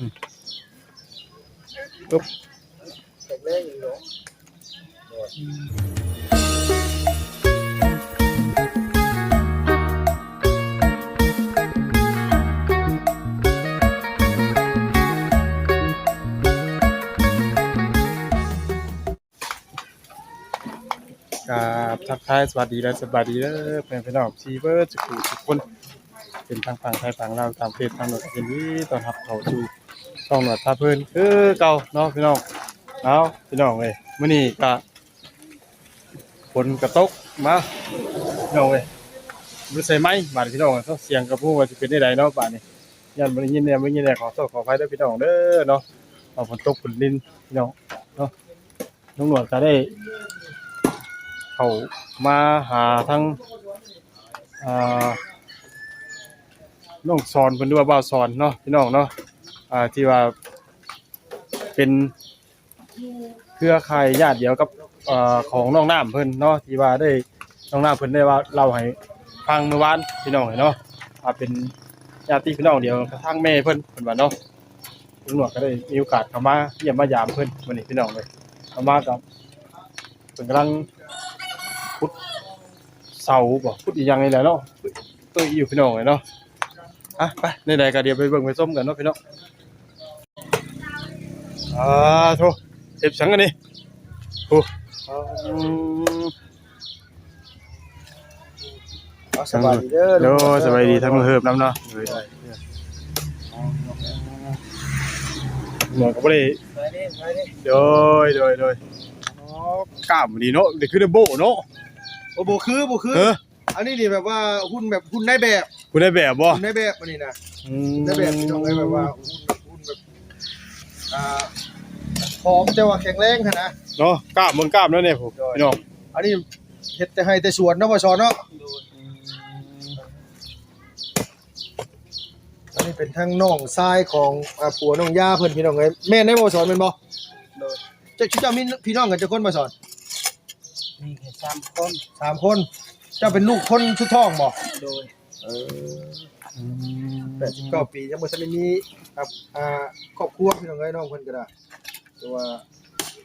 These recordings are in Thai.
ปุ๊บแข็งแรงอยู่เนาะกับทักทายสวัสดีและสบายดีเด้อเพื่อนพี่น้องซีเบิร์ดทุกคนเป็นทางฝั่งไทยฝั่งลาวตามเฟซทางโน้นยินดีต้อนรับเข้าสู่ช่องหนวดพาเพิ่นคือเก่าเนาะพี่น้องเอาพี่น้องเอ้ยมื้อนี้ก็ฝนกระตกมาพี่น้องเอ้ยบ่ใส่ไม้บาดพี่น้องเสียงกระพู้ว่าสิเป็นได้ใดเนาะบาดนี้ยันบ่ได้ยินแน่บ่ได้ยินแน่ขอโทษขออภัยเด้อพี่น้องเด้อเนาะเอาฝนตกฝนลินพี่น้องเนาะน้องหนวดก็ได้เข้ามาหาทั้งน้องสอนเพิ่นด้วยบ่าวสอนเนาะพี่น้องเนาะที่ว่าเป็นเครือข่ายญาติเดียวกับของน้องน้ำเพิ่นเนาะที่ว่าได้น้องน้ำเพิ่นได้ว่าเล่าให้ฟังเมื่อวานพี่น้องเนาะเป็นญาติพี่น้องเดียวกับทางแม่เพิ่นว่าเนาะตำรวจก็ได้มีโอกาสเข้ามาเยี่ยมมายามเพิ่นมื้อนี้พี่น้องเลยเข้ามากับเพิ่นกำลังขุดเสาบ่ขุดอีหยังนี่แหละเนาะตัวอยู่พี่น้องเลยเนาะไปในใดก็เดี๋ยวไปเบิ่งไปส้มกันเนาะพี่น้องโธ่เจ็บสังกันนี่โอ้สบายดีเด้อโดสบายดีทั้งเฮิบน้ำเนาะหมอก็บ่ได้โดยกล้ามดีเนาะเด็กคือได้โบเนาะโบคืออันนี้นี่แบบว่าหุ่นแบบหุ่นได้แบบคุณได้แบบบ่หุ่นได้แบบอันนี้นะได้แบบพี่น้องแบบว่าหุ่นแบบพร้อมแต่ว่าแข็งแรงค่ะนะเนาะกล้ามกล้ามแล้วเนี่ยผมพี่น้องอันนี้เฮ็ดแต่ให้แต่สวนเนาะบ่ชอนเนาะอันนี้เป็นทั้งน้องชายของผัวน้องย่าเพิ่นพี่น้องเอ้ยแม่นได้บ่สอนแม่นบ่จะเจ้ามีพี่น้องกันจักคนบ่สอนมีแค่3 คนเจ้าเป็นลูกคนสุดท้องบ่โดย89 ปียังบ่ทันได้มีครอบครัวพี่น้องเอ้ยน้องเพิ่นก็ได้แต่ว่า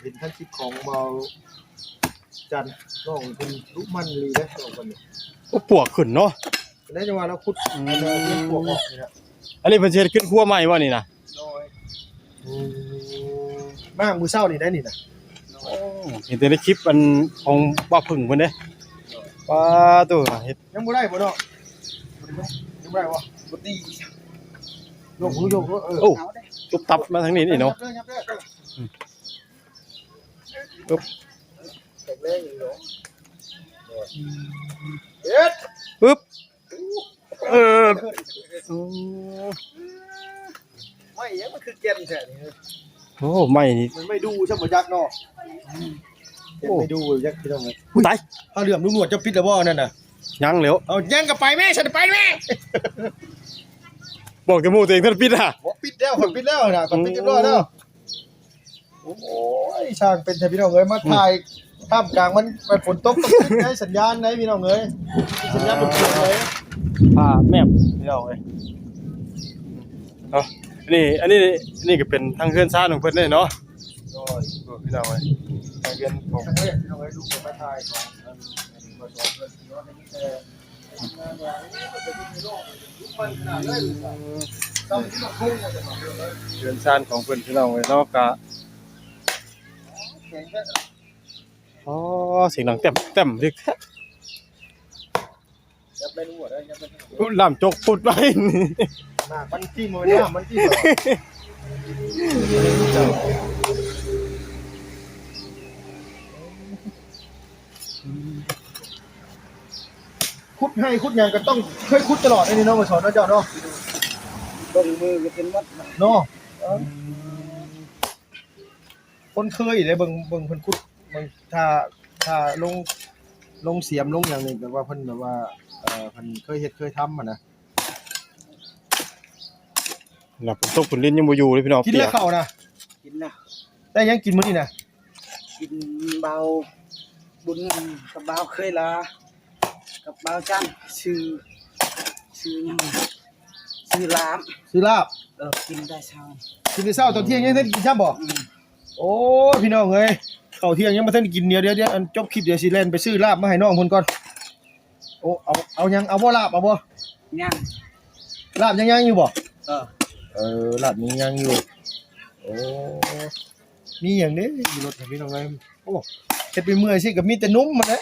เห็นทั้งคลิปของเบาจันน้องเพิ่นลุกมันลีเด้อน้องเพิ่นนี่ก็ปวกขึ้นเนาะได้จังว่าเราขุดปวกออกนี่นะอันนี้เพิ่นสิเฮ็ดขึ้นครัวใหม่บ่นี่นะโดยบ้างมื้อเช้านี่ได้นี่นะเห็นแต่ในคลิปอันของบ่พึ่งเพิ่นเด้ป้าตัวเฮ็ดยังบ่ได้บ่เนาะยังบ่ได้บ่บ่ตีโยกโอ้จุบตับมาทางนี้นี่เนาะปึ๊บแข็งแรงอยู่เนาะเฮ็ดปึ๊บไม่ยังมันคือแก่นแท้นี่โอ้ไม่นี่มันไม่ดูซะบ่ยักเนาะไม่ดูยักพี่น้องเอ้ยตายถ้าเหลื่อมลุงหนวดจะปิดแล้วบ่นั่นน่ะยังแล้วเอายังก็ไปแม่ฉันไปแม่บอกกับหมู่ตัวเองท่านปิดอ่ะบ่ปิดแล้วผมปิดแล้วน่ะผมปิดเรียบร้อยแล้วโอ้ยช่างเป็นพี่น้องเอ้ยมาถ่ายท่ามกลางมันฝนตกต้องให้สัญญาณไหนพี่น้องเอ้ยสัญญาณมันเปลี่ยนเลยแม่พี่น้องเอ้ยอันนี้ก็เป็นทางเฮือนซ่านของเพิ่นเด้เนาะโอ้ยพี่น้องเอ้ยทางเฮือนของพี่น้องเอ้ยลูกมาถ่ายของมาสอนเพิ่นเนาะเฮือนซ่านของเพิ่นพี่น้องเอ้ยเนาะก็เสียงดังเต็มดิยับไปรู้ได้ยับไปลำจกปุดไปมันที่มือเนี่ยมันที่คุดให้คุดอย่างก็ต้องเคยคุดตลอดไอ้นี่เนาะมาสอนเนาะเจ้าเนาะต้นมือก็เป็นวัดเนาะคนเคยเลยเบิ่งเพิ่นคุดบางถ้าลงเสียมลงอย่างนึงแบบว่าเพิ่นแบบว่าเพิ่นเคยเฮ็ดเคยทำอ่ะนะน่ะผมตกฝุ่นลิ้นยังบ่อยู่เลยพี่น้องกินแล้วเข้านะกินแล้วแต่ยังกินมื้อนี้นะกินเบาบุญกับเบาเคยลากับเบาจันชื่อยัง ซื้อลาม ซื้อลาบ กินได้เช้า กินในเช้าตอนเที่ยงยังทันกินซ้ำบ่โอ้พี่น้องเอ้ยข้าวเที่ยงยังบ่ทันกินเดี๋ยวอันจบคลิปเดี๋ยวสิเล่นไปซื้อลาบมาให้น้องเพิ่นก่อนโอ้เอายังเอาบ่ลาบเอาบ่ ย่าง ลาบยังอยู่บ่ Ờ. ลาบยังอยู่โอ้มีหยังเด้อยู่รถพี่น้องเอ้ยโอ้เฮ็ดไปเมื่อยสิก็มีแต่นุ่มมันแหละ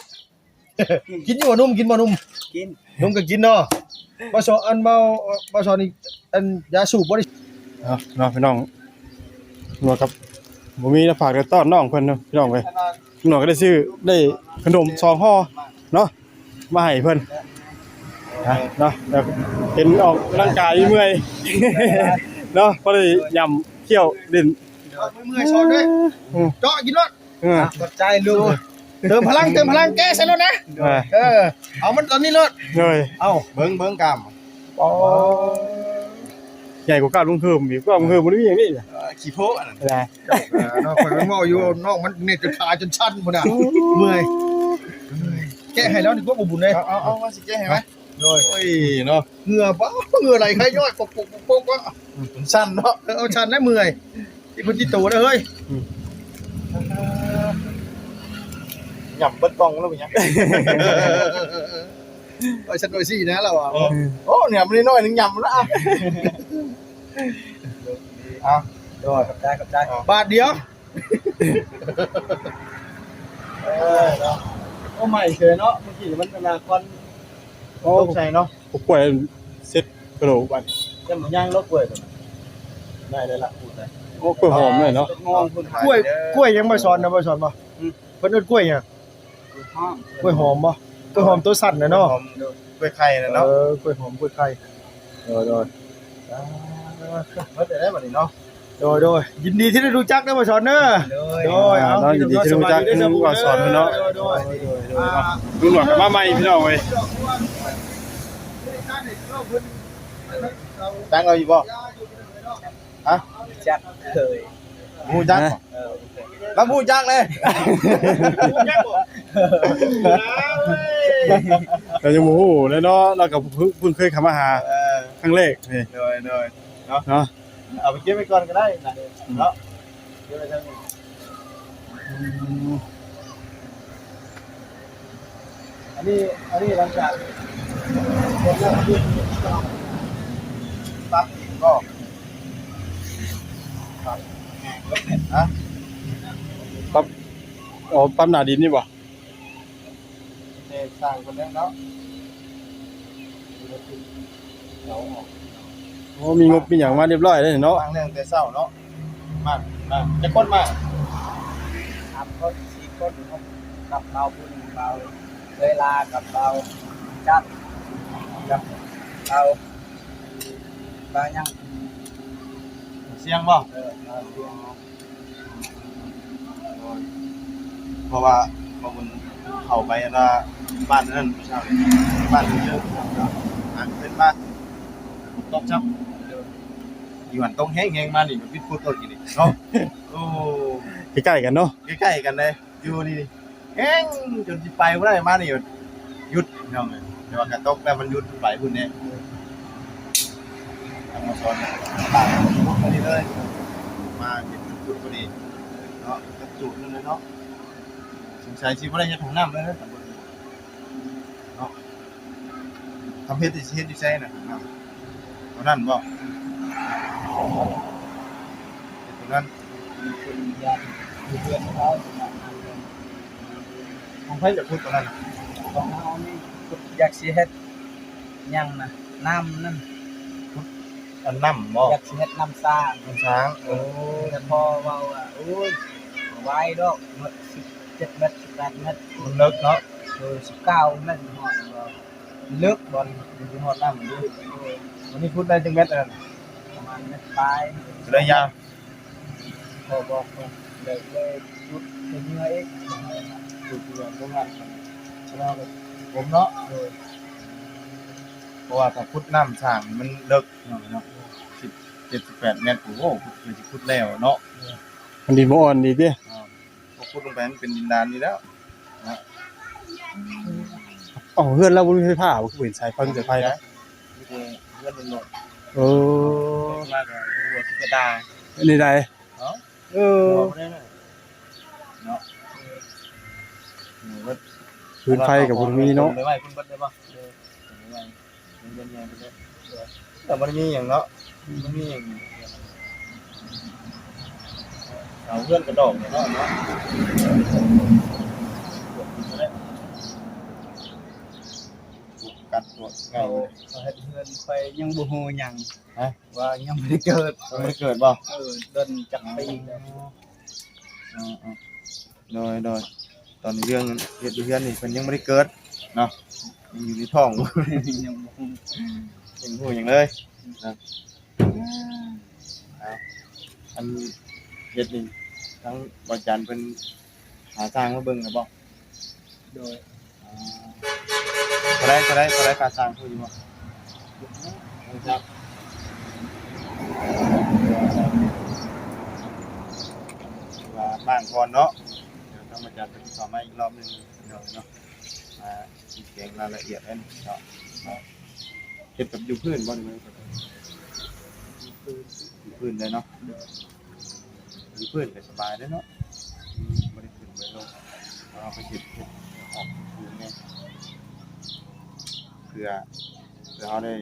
กินอยู่บ่นุ่มกินบ่นุ่ม Kín. นุ่มก็กินเนาะบ่สอนอันเบ่สอนนี่อันยาสูบบ่ได้ เนาะพี่น้องเนาะครับบ่มีแล้วฝากเดี๋ยวต้อนน้องเพิ่นเนาะพี่น้องเว้ยน้องก็ได้ซื้อได้ขนม2ห่อเนาะมาให้เพิ่นเนาะแล้วเห็นออกร่างกายเมื่อย เนาะก็เลยยำเคี่ยวเล่น เมื่อยสอนด้วยเจาะกินรถ ขอบใจลูก เติมพลังแก้ใส่รถนะเอามันตอนนี้รถ เลย เอาเบิ่งกาม อ๋อใหญ่กว่าก้าวลุงเพิ่มอีกก้าวลุงเพิ่มบ่ได้มีอย่างนี้น่ะ ขี้โพอันนั้น ได้ เนาะข่อยมันเว้าอยู่น้องมันเน็ตจนขาจนชันพุ่นน่ะเมื่อยแก้ให้แล้วนี่ก็บ่บุญเลยเอาว่าสิแก้ให้มั้ยโอ้ยเนาะเหงื่อบ่เหงื่อไหลใครย่อยปกๆๆก็มันชันเนาะเอาชันแล้วเมื่อยอีเพิ่นสิโตเด้อเฮ้ยหย่ำเบิดกล่องแล้วเป็นยังฉันโดยสี่นะเราอ่ะโอ้เนี่ยมันน้อยนึงหย่ำแล้วอ่ะเอาด้วยขอบใจบาทเดียวโอ้ใหม่เฉยเนาะเมื่อกี้มันเป็นควันโอ้ใช่เนาะ ผู้ป่วยเซ็ตกระโหลกบัด จะมันย่างรถกล้วยได้เลยล่ะพูดได้ โอ้กล้วยหอมเลยเนาะ กล้วยยังบ่สอนนะบ่สอนบ่เพิ่นเอิ้นกล้วยหยังกล้วยหอมบ่กล้วยหอมตัวสั่นน่ะเนาะกล้วยไข่น่ะเนาะกล้วยหอมกล้วยไข่โดยมาแต่ได้บัดนี้เนาะโดยยินดีที่ได้รู้จักนะบ่สอนเด้อโดยเอา เนาะยินดีที่รู้จักผู้ว่าสอนเพิ่นเนาะลุงหนวดก็มาใหม่พี่น้องเว้ย ตั้งเอาอยู่บ่ฮะ Chắc thời. ฮู้จักแล้วฮู้จักเลยฮู้จักบ่ เรายังบ่ฮู้เลยเนาะเราก็เพิ่งเคยเข้ามาหาครั้งแรกนี่ เนาะ เนาะ เอาไปเก็บไว้ก่อนก็ได้นะเนาะเก็บไว้ทางนี้อันนี้หลังจากปั๊บก็ครับฮะ ปั๊บอ๋อปั๊มหน้าดินนี่บ่ สร้างคนนี้เนาะ โอ้มีงบมีหยังมาเรียบร้อยแล้วเนาะ สร้างเรื่องแต่เช้าเนาะมาจะคนมา Áp con, xí con đúng không? Cặp bao bún bao Rơi la cặp bao Chát Cặp bao Bao nhăng เสียงบ่ bao riêng. เพราะว่าบางคนเข้าไปนะบ้านนั้นผู้ชายบ้านเยอะเป็นบ้านตกจับอยู่หันตรงแห้งๆมานี่มันพิษพูดต้นกินนี่เนาะโอ้ ใกล้ๆกันเนาะ ใกล้ๆกันเลยอยู่นี่แห้งจนสิไปบ่ได้มานี่หยุดเนาะแต่ว่ากระตกแล้วมันหยุดไปพุ่นเนี่ยมาสอนบ้านพอดีเลยมาเป็นจุดพอดีเนาะกระจุดนั่นเลยเนาะสงสัยสิบ่ได้จะถุงน้ำเลยนะเนาะทำเฮ็ดสิเฮ็ดอยู่ไสน่ะถุงน้ำเท่านั้นบ่ตรงนั้น Thì dạ, thì chuyện đó thì là ของไผจะพูดตรงนั้นน่ะ con áo này cục giặc xí hết nhằng nè nam nè อันน้ำบ่ giặc xí hết nam xa มันช้างโอ้ แต่พอเว้าอ่ะโอ้ยไว้ดอกหมด17 เมตร 18 เมตร มันเลิกเนาะ 19 เมตรหอดเลิกบอลอยู่หอดน้ำอยู่ วันนี้พูดได้จังเม็ดอันนั้น ประมาณเมตรปลาย ระยะ พอบอกเลยชุดเป็นเงยดูเรื่องตรงนั้นเราเลย ผมเนาะเพราะว่าถ้าพุดน้ำช้างมันเลิกเนาะ17-18 เมตรโอ้โหคือสิพุดแล้วเนาะ มันดินบ่อ่อนดีติ พอพุดลงไปมันเป็นดินดานนี่แล้ว อ๋อเฮือนเราบ่มีไฟฟ้าบ่คือเห็นสายไฟมีแต่ไฟ นะ นะ เพื่อนมันหน่อย โอ้ มาก็หัวที่กระดาษ นี่ใด เนาะ เอ หั อ วบ่ได้เนาะว่า พื้นไฟกับบ่มีเนาะ ไม่ไหวคุณเบิดได้บ่ไม่ไหวเย็นๆไปเลยแต่บ่ได้มีหยังเนาะบ่มีหยังเอาเพื่อนกระดอกเนี่ยเนาะกัดตัวไงเขาเฮ็ดเพื่อนไปยังบ่ฮู้หยังฮะว่ายังไม่ได้เกิดบ่เดินจักปีแล้วโดยตอนนี้เรื่องเฮ็ดเพื่อนนี่เพิ่นยังบ่ได้เกิดเนาะยังอยู่ในท้องยังบ่ฮู้หยังเลยนะอันเฮ็ดนี่ทั้งบ่จันเพิ่นหาทางมาเบิ่งแล้วบ่โดยก็ได้ค่าสร้างพูดอยู่บ่ครับว่าบ้านก่อนเนาะเดี๋ยวต้องมาจัดเป็นต่อมาอีกรอบนึงเนาะชี้แจงรายละเอียดอันเนาะเฮ็ดกับอยู่พื้นบ่นี่อยู่พื้นได้เนาะอยู่พื้นก็สบายเด้เนาะบ่ได้ขึ้นไปลงเอาไปเฮ็ดออกพื้นไงเพื่อเขาได้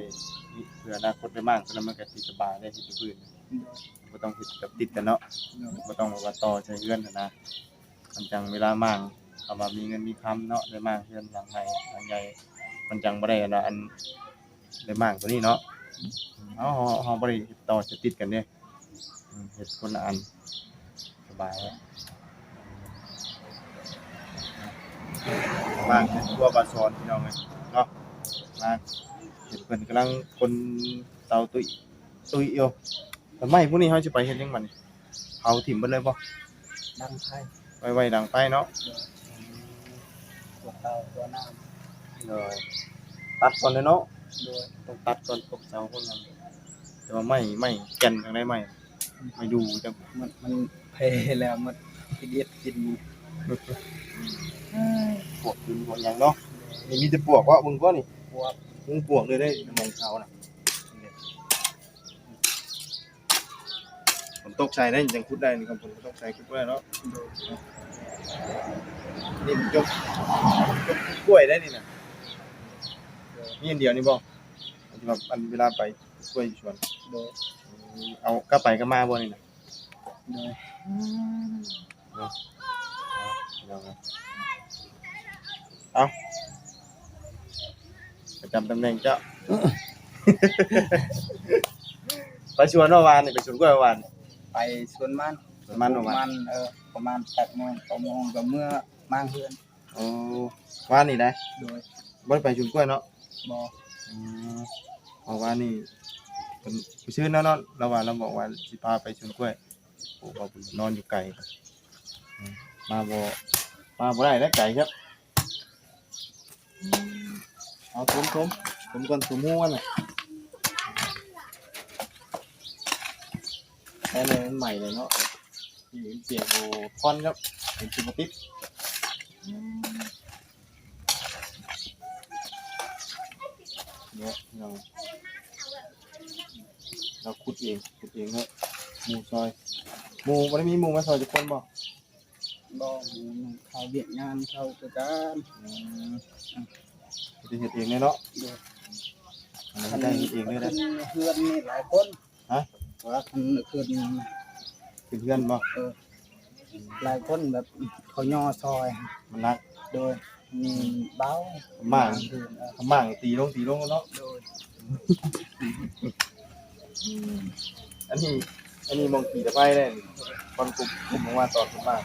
เพื่ออนาคตได้มากแล้วมันก็สิสบายได้ที่จะพื้นบ่ต้องเฮ็ดกับติดกันเนาะบ่ต้องว่าต่อใช้เงินนะมันจังเวลามากเอามามีเงินมีคำเนาะได้มากเฮือนหลังใหญ่มันจังบ่ได้นะอันได้มากกว่านี้เนาะเฮาบ่ได้ต่อจะติดกันเด้เฮ็ดคนละอันสบายบ้านเป็นตัวบาซอนพี่น้องเอ้ยเนาะมาเห็นเพิ่นกำลังคนเตาตุ้ยอยู่แต่ไม้พวกนี้เฮาสิไปเฮ็ดจังบัดนี้เผาถิ่มเบิดเลยบ่ดังไฟไว้ดังไฟเนาะตัวเตาตัวน้ำเลยตัดก่อนเลยเนาะเลยต้องตัดก่อนพวกเสาพวกนั้นแต่ว่าไม้แก่นทางใดไม้ไม่ดูจังมันเพแล้วมันกินกินปวกกินพวกหยังเนาะนี่มีแต่ปวกวะมึงบ่นี่มึงปวกเลยได้มองเขาน่ะผมตกใส่ได้ยังคุดได้นี่ครับผมตกใส่คุดได้เนาะนี่ยกกล้วยได้นี่น่ะมีอันเดียวนี่บ่ที่ว่าอันเวลาไปกล้วยชวนบ่เอากลับไปก็มาบ่นี่น่ะเนาะเอาประจำตำแหน่งเจ้า ไปชวนเมื่อวานนี่ไปชวนกล้วยเมื่อวานไปชวนมันเมื่อวานประมาณ8 โมง 9 โมงก็เมื่อมางเฮือนโอ้ว่านนี่ได้โดยบ่ได้ไปชวนกล้วยเนาะบ่เพราะว่านี่เพิ่นไปซื้อเนาะเราว่าเราบอกว่าสิพาไปชวนกล้วยโอ้บ่นอนอยู่ไกลมาบ่ได้แล้วไกลครับเอาผมก่อนสมมุติว่าน่ะได้เลยใหม่เลยเนาะนี่เปลี่ยนโอ้คอนครับเป็นซิมติสเนี่ยเราขุดเองเนาะหมูซอยหมูบ่ได้มีหมูมาซอยทุกคนบ่เขาเบียดงานเขาจัดการจะเฮ็ดเองเนาะอันนี้ได้เฮ็ดเองเลยนะเพื่อนนี่หลายคนฮะว่าเพื่อนเป็นเพื่อนบ่หลายคนแบบเขาย่อซอยมันนักโดยมีเบ้าหม่างตีลงเนาะโดยอันนี้มองขี่ตะไคร้ได้คนกลุ่มมาตอนขึ้นมา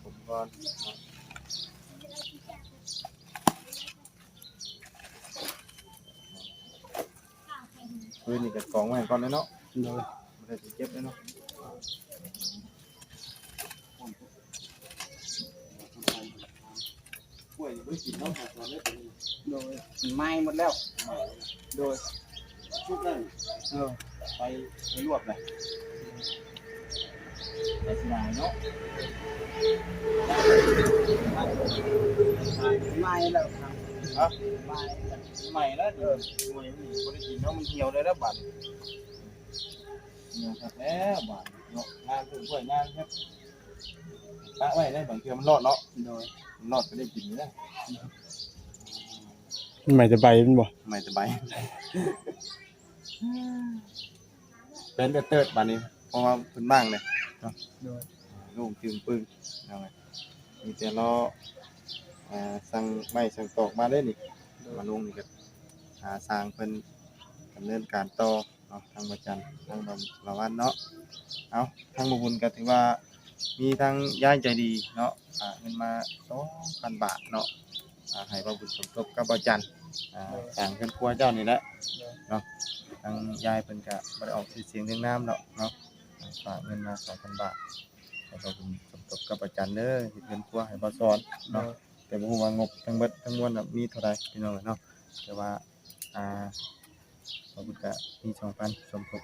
ผมก่อนเฮ้ยนี่ก็กองไว้ก่อนเนาะโดยบ่ได้สิเก็บเนาะกล้วยบ่กินเนาะตอนนี้โดยไหม้หมดแล้วโดยชุบนั่นไปรวบเลยไปสิได้เนาะไหม้แล้วครับ ฮะใหม่แล้วมวยมันบ่ได้กินเนาะมันเหี่ยวเลยแล้วบาดเหี่ยวครับแล้วบาดเนาะงานเพิ่นป่วยงานครับปะไว้ได้บางเทื่อมันรอดเนาะโดยมันรอดก็ได้กินอยู่แล้ว มันหมายจะใบมันบ่ ไม่สบายเป็นเติร์ดบาดนี้เพราะว่าเพิ่นบ้างเลยเนาะลูกจึงปึ้งเอาไงมีแต่รอสั่งไม้สั่งตอกมาได้นี่มาลงนี่ก็สร้างเพิ่นดำเนินการต่อเนาะทางประจันทางบำละวันเนาะเอาทางบุญก็ถือว่ามีทางย่ายใจดีเนาะเงินมา 2,000 บาทเนาะให้บ่บุญสมทบกับประจันสร้างเพิ่นครัวเจ้านี่แหละเนาะทางยายเพิ่นก็บ่ได้ออกชื่อเสียงเรื่องน้ำเนาะฝากเงินมา 2,000 บาทให้บ่บุญสมทบกับประจันเด้อเฮ็ดเงินครัวให้บ่ซ้อนเนาะแต่บ่ฮู้ว่างบทั้งเบิดทั้งมวลมีเท่าใดพี่น้องเนาะแต่ว่าบ่บุญก็มี 2,000 สมทบ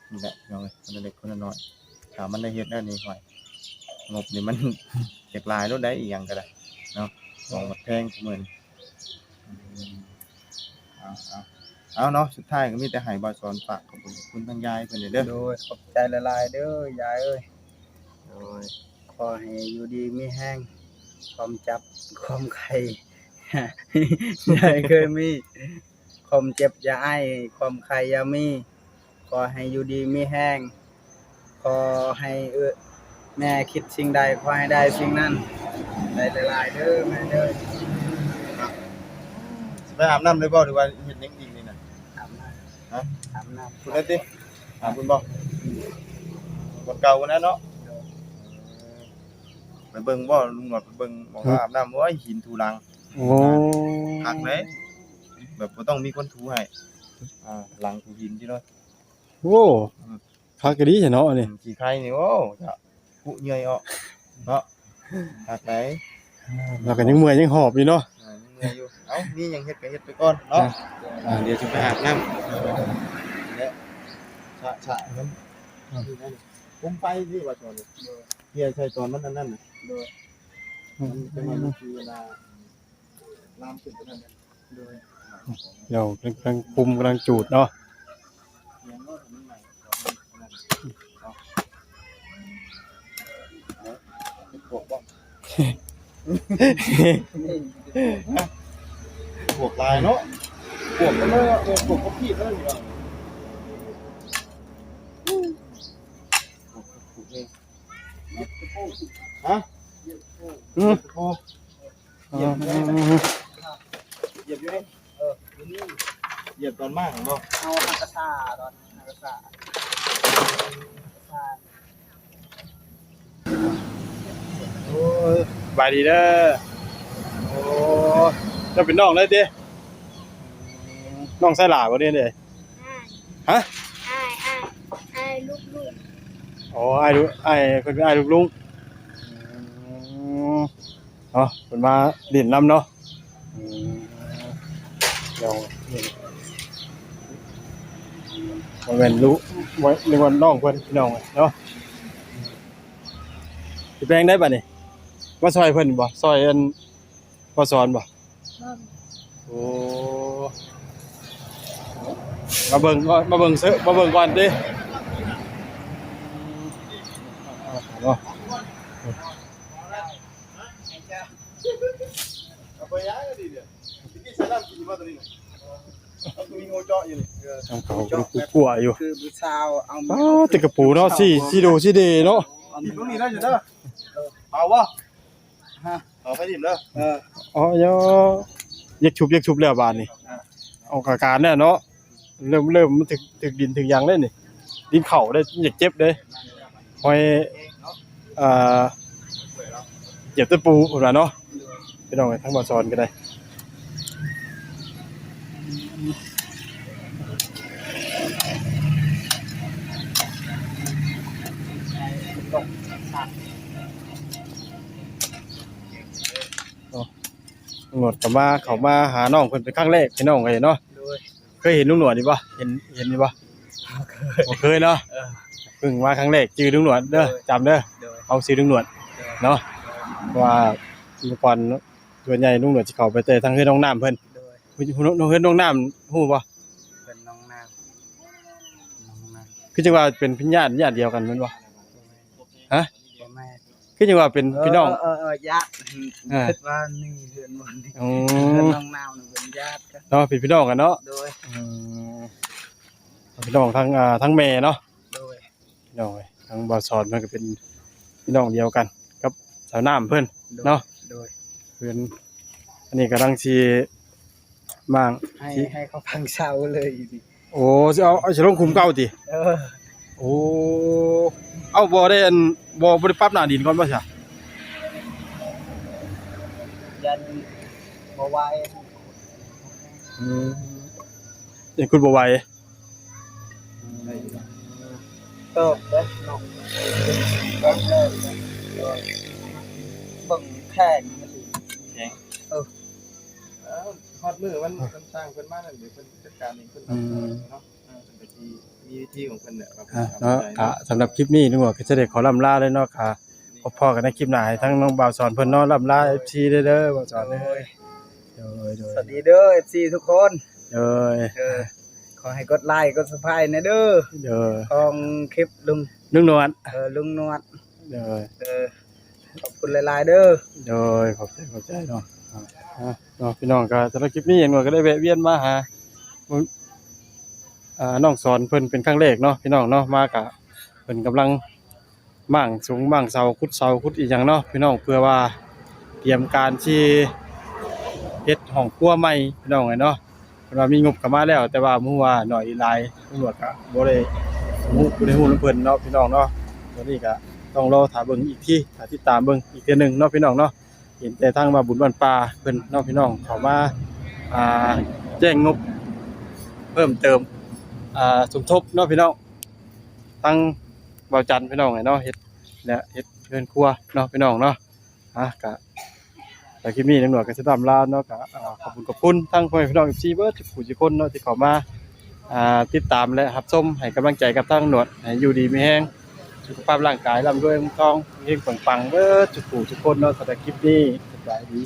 นี่แหละพี่น้องคนละเล็กคนละน้อยถ้ามันได้เฮ็ดแล้วนี่ห่วยงบนี่มัน เจ็กหลายรถได้อีหยังก็ได้เนาะของมันแพงซุมื้อนี้เอาเนาะสุดท้ายก็มีแต่ให้บ่สอนฝากขอบคุณทางยายเพิ่นเด้อ โดยขอบใจละลายๆเด้อยายเอ้ยโดยขอให้อยู่ดีมีแห้งความจับความไข่ ยายเคยมีความเจ็บอย่าไอความไข่อย่ามีขอให้อยู่ดีมีแห้งขอให้แม่คิดสิ่งใดขอให้ได้สิ่งนั้นได้ละลายๆเด้อแม่เด้อ สิไปอาบน้ำเลยบ่หรือว่าเฮ็ดหยังอีกนี่น่ะ อาบน้ ฮะ ำอาบน้ำ คุณได้ติอาบคุณบ่คนเก่าคนนั้นเนาะไปเบิ่งบ่ลุงหนวดไปเบิ่งบอกว่าอาบน้ำโอ้ยหินถูหลัง โอ้ คักเลยแบบบ่ต้องมีคนถูให้หลังถูหินที่เนาะ โอ้คักกะดีซะเนาะอันนี้ ขี้ไข่นี่โอ้จะกุเหนื่อยออกเนาะคักไหน แล้วก็ยังเมื่อยยังหอบอยู่เนาะ เหนื่อยอยู่เอ้ามีหยังเฮ็ดก็เฮ็ดไปก่อนเนาะเดี๋ยวจะไปอาบน้ำเนี่ยชะๆมันผมไปสิว่าตอนนี้เฮียใช่ตอนมันนั่นน่ะมันเป็นมันคือเวลาน้ำขึ้นไปนั่นน่ะ เดี๋ยวกำลังคุมกำลังจูดเนาะ เสียงรถมันใหม่พวกบ่พวกลายเนาะพวกก็เลยพวกก็พี่เลยอยู่ฮะ อืม โอ้เหยียบอยู่เหยียบอยู่นี่เหยียบตอนมากเนาะ เอาอากาศาตอนอากาศา โอ้ยสบายดีเด้อโอ้จะเป็นน้องเลยติน้องไส้หลาบ่เนี่ยเด้ฮะ ไอ้ลูก อ๋อไอ้ลูกไอ้เพิ่นเป็นไอ้ลูกลุงเนาะเพิ่นมาเล่นน้ำเนาะเดี๋ยวนี่บ่แม่นลูกบ่นึกว่าน้องเพิ่นพี่น้องเนาะสิแปลงได้บัดนี้มาซอยเพิ่นบ่ซอยอันบ่สอนบ่ บ้อม โอ้มาเบิ่งก่อนมาเบิ่งซื้อมาเบิ่งก่อนดิเนาะ เอาไปย้ายก็ดีเด้อที่ใส่น้ำกินบ่ตัวนี้น่ะเอาตัวนี้โหเจาะอยู่นี่ ทางเขาเป็นกลัวอยู่ คือผู้สาวเอา อ้าวติกระปูเนาะสิดูสิเดเนาะ กินตรงนี้ได้อยู่เด้อเอาบ่ฮะเอาไปดิมเด้อ อ๋อยอยากชุบแล้วบาดนี้เอาอาการเนี่ยเนาะเริ่มมันถึกดินถึงหยังเลยนี่ดินเข่าได้อยากเจ็บเด้หอยเจ็บตะปูพุ่นน่ะเนาะพี่น้องทั้งบ่สอนก็ได้ลุงหนวดก็มาเขามาหาน้องเพิ่นเป็นครั้งแรกพี่น้องเอ้ยเนาะเคยเห็นลุงหนวดนี่บ่เห็นนี่บ่บ่เคยเนาะเพิ่งมาครั้งแรกชื่อลุงหนวดเด้อจำเด้อเอาชื่อลุงหนวดเนาะว่าเมื่อก่อน ส่วนใหญ่ลุงหนวดสิเข้าไปแต่ทางเฮือนน้องน้ำเพิ่น โดย เฮือนน้องน้ำฮู้บ่ เป็นน้องนางน้องนาง คือจังว่าเป็นพี่ญาติเดียวกันแม่นบ่ฮะ พ่อแม่ คือจังว่าเป็นพี่น้อง ญาติคิดว่านี่เฮือนบ่นี่ อ๋อ เฮือนน้องนาวนี่เป็นญาติกัน เนาะเป็นพี่น้องกันเนาะ โดย อืมพี่น้องทั้งแม่เนาะ โดย พี่น้องเอ้ยทั้งบ่าวสอนมันก็เป็นพี่น้องเดียวกันกับสาวน้ำเพิ่นเนาะ โดย เพิ่นอันนี้กำลังสิมาง ให้เขาพังเสาเลยดิ โอ้สิเอาสิลงคุมเก่าติ เออ โอ้เอาบ่ได้อันบ่ได้ปรับหน้าดินก่อนบ่ซะ ยันบ่ไหว อืมยังคุณบ่ไหว ก็เด้เนาะก็เลยเบิ่งแค่นี้มันสิ ฮอดมือมันสร้างเพิ่นมานั่นเดี๋ยวเพิ่นจัดการเองเพิ่นเนาะเป็นวิธีมีวิธีของเพิ่นเนี่ยครับ เนาะก็สำหรับคลิปนี้นึกว่าก็จะได้ขอล่ำลาเลยเนาะค่ะพอๆกันในคลิปหน้าให้ทั้งน้องบ่าวสอนเพิ่นเนาะล่ำลา FC เด้อบ่าวสอนเด้อโดย สวัสดีเด้อ FC ทุกคน โดย ขอให้กดไลค์กด Subscribe นะเด้อ โดย ของคลิปลุง นุ่งนวล ลุงนวด โดย ขอบคุณหลายๆเด้อ โดยขอบใจเนาะเนาะพี่น้องก็สำหรับคลิปนี้เห็นว่าก็ได้แวะเวียนมาหาน้องสอนเพิ่นเป็นครั้งแรกเนาะพี่น้องเนาะมากะเพิ่นกำลังมั่างสูงมั่างเสาขุดอีหยังเนาะพี่น้องเพื่อว่าเตรียมการที่เฮ็ดห้องครัวใหม่พี่น้องเนาะเพิ่นว่ามีงบเข้ามาแล้วแต่ว่ามื้อว่าน้อยหลายตำรวจก็บ่ได้ฮู้นำเพิ่นเนาะพี่น้องเนาะตัวนี้ก็ต้องรอถาเบิ่งอีกทีถ้าติดตามเบิ่งอีกเทื่อหนึงเนาะพี่น้องเนาะเห็นแต่ทางมาบุญบ้านป่าเพิ่นเนาะพี่น้องเข้ามาแจ้งงบเพิ่มเติมสมทบเนาะพี่น้องตั้งเบาจันทร์พี่น้องเนาะเฮ็ดเนี่ยเฮ็ดเรือนครัวเนาะพี่น้องเนาะก็แต่คลิปนี้ตำรวจก็สิตามลาเนาะก็ขอบคุณทั้งพ่อแม่พี่น้อง FC เบิดทุกผู้ทุกคนเนาะที่เข้ามาติดตามและรับชมให้กำลังใจกับทางตำรวจให้อยู่ดีมีแรงสุขภาพร่างกายร่ำรวยมั่งคั่งเฮงปังๆเบิดทุกผู้ทุกคนเนาะสำหรับคลิปนี้สบายดี